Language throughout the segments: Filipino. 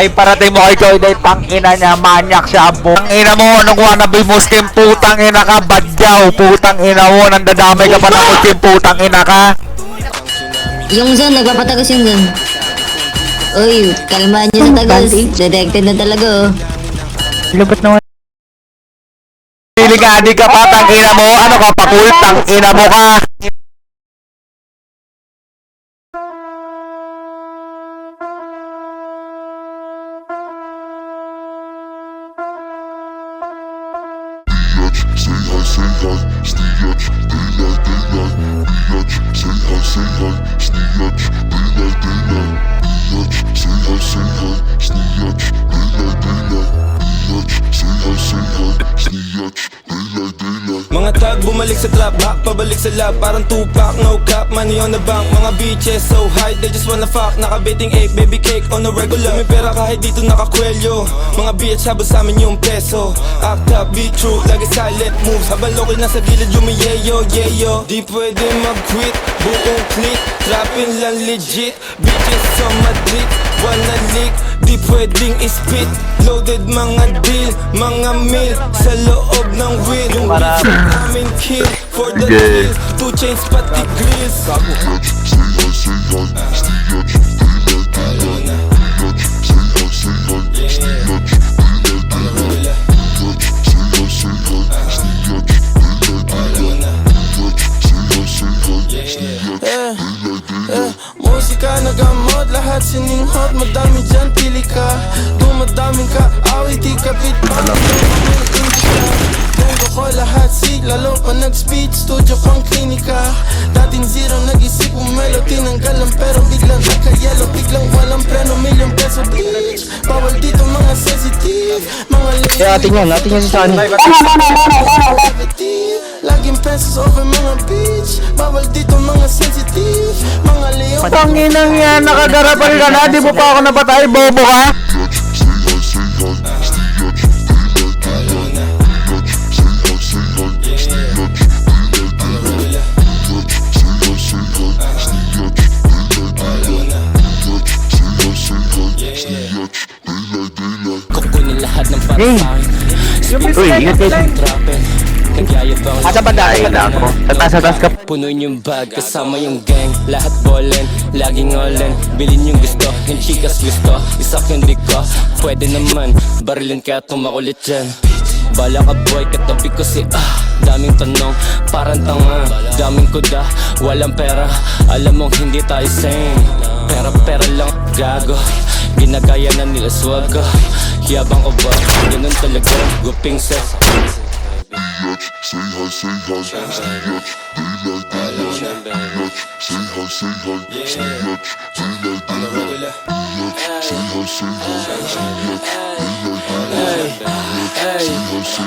Ay parating mo kay Joy Day, tangina niya, manyak siya po. Tangina mo, anong wannabe Muslim, putang ina ka, badyaw, putang ina mo, nandadamay ka pa ng Muslim, putang ina ka. Yung Zon, nagpapatagos yung Zon. Uy, kalmahan niyo sa tagos. Detected na talaga, oh. Lupot naman. Piligadi ka pa, tangina mo, ano ka, pakul, tangina mo ka. Mga tag bumalik sa trap, back pabalik sa lab. Parang Tupac, no cap, money on the bank. Mga bitches so high, they just wanna fuck. Nakabiting 8, baby cake on the regular. May pera kahit dito nakakwelyo. Mga bitch habang sa amin yung peso. Act up, be true, lagi silent moves. Habang local nasa gilid yumiyeyo, yeyo. Di pwede mag-quit, buong click. Trapping lang legit, bitches sa Madrid. Wanna lick, di pwedeng ispit. Loaded mga deal, mga meal. Sa loob ng wheel, yung beef namin kill. For the deal, 2 chains pati grills. Musika nagamot, lahat sininghot. Madami dyan, pili ka. Dumadaming ka, awit, di kapit pa. Tengo ko lahat sig, lalo pa nag-speed. Studio kong klinika. Dating zero, nag-isip umelo. Tinanggalan pero biglang nagka-yellow. Biglang walang preno, $1,000,000 bitch. Bawal dito mga sensitive. Mga lazy. Kaya atin yan sa ano. Laging pesos over mga bitch. Bawal dito mga sensitive. Mga leon. Tanginang yan, nakagarapal ka na, di mo pa ako napatay, bobo ka. Kukunin lahat ng parapain. Uy, ingat kayo. Asa ba dahil na ako? Sa taas ka. Punuin yung bag, kasama yung gang. Lahat ballin, laging all-in. Bilin yung gusto, yung chikas gusto. Isak yung diko, pwede naman. Barilin kaya tumakulit dyan. Bala ka boy, katabi ko si daming tanong, parang tanga. Daming kuda, walang pera. Alam mong hindi tayo same. Pera lang, gago. Ginagaya na nila swag ko. Yabang ko ba? Ganun talaga, guping set. Say hi, say hi, daylight, daylight. Say hi, say hi, daylight, daylight. Say hi, say hi, daylight, daylight. Say hi, say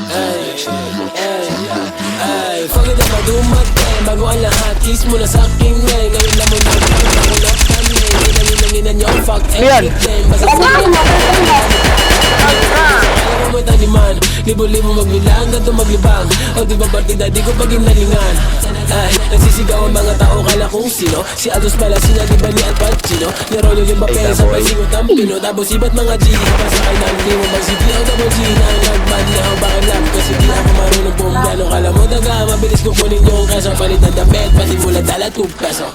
hi, Pagod na dumating, bago ang lahat. Kiss mo na sa aking ngay. Ngayon lang mo na nakulap kami. Nanginanginan niyo ang fuck everything. Basta mo taniman, libo-libo magbilang, ganito maglibang. O di ba partida, di ko pag inalingan. Ay, nagsisigaw ang mga tao, kala kung sino. Si Aldos pala, sinabi ba ni Al Pacino? Ni Rollo yung papel, sa pasingot ang pino. Tapos iba't mga G, pasakay ng limo. Mag-city ang double G, na nag-bad na ako bakit lang. Kasi di ako marunong pumbano. Kala mo daga, mabilis ko kunin yung keso. Palit ng damit, pati mula dala 2 peso.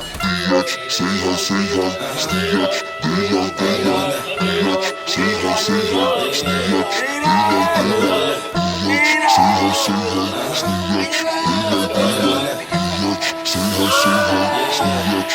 say hi, say hi, daylight, daylight, daylight. Say hi, say hi, daylight, daylight, daylight. Say hi, say hi, daylight, daylight, daylight. Say hi, say hi, daylight,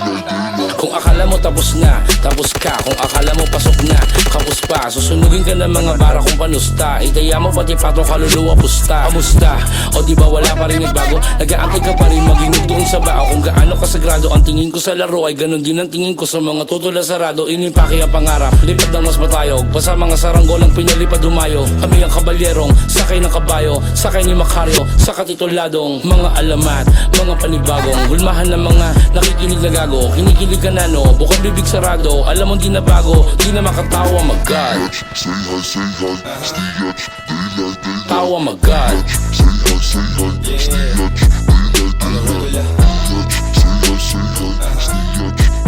daylight, daylight. Kung akala mo tapos na, tapos ka. Kung akala mo pasok na, kapos pa. Susunugin ka ng mga bara kung panusta. Itaya mo pati patong kaluluwa pusta. Kamusta? O di ba wala pa rin nagbago? Nag-aantay ka pa rin maging doon sa bao. Kung gaano kasagrado ang tingin ko sa laro, ay ganun din ang tingin ko sa mga tutula sarado. Inimpake ang pangarap, lipad ng mas matayog. Basta mga saranggol ang pinalipad humayo. Kami ang kabalyerong, sakay ng kabayo. Sakay ni Macario, sa katituladong. Mga alamat, mga panibagong. Gulmahan ng mga nakikinig na gago. Kinikilig ka na no, bukod bibig sarado. Alam mo di na bago, di na makatawa mag-God. Say hi, say hi, daylight, daylight, daylight. Tawa mag-God. Say hi, say hi, daylight, daylight, daylight. Say hi, say hi, daylight.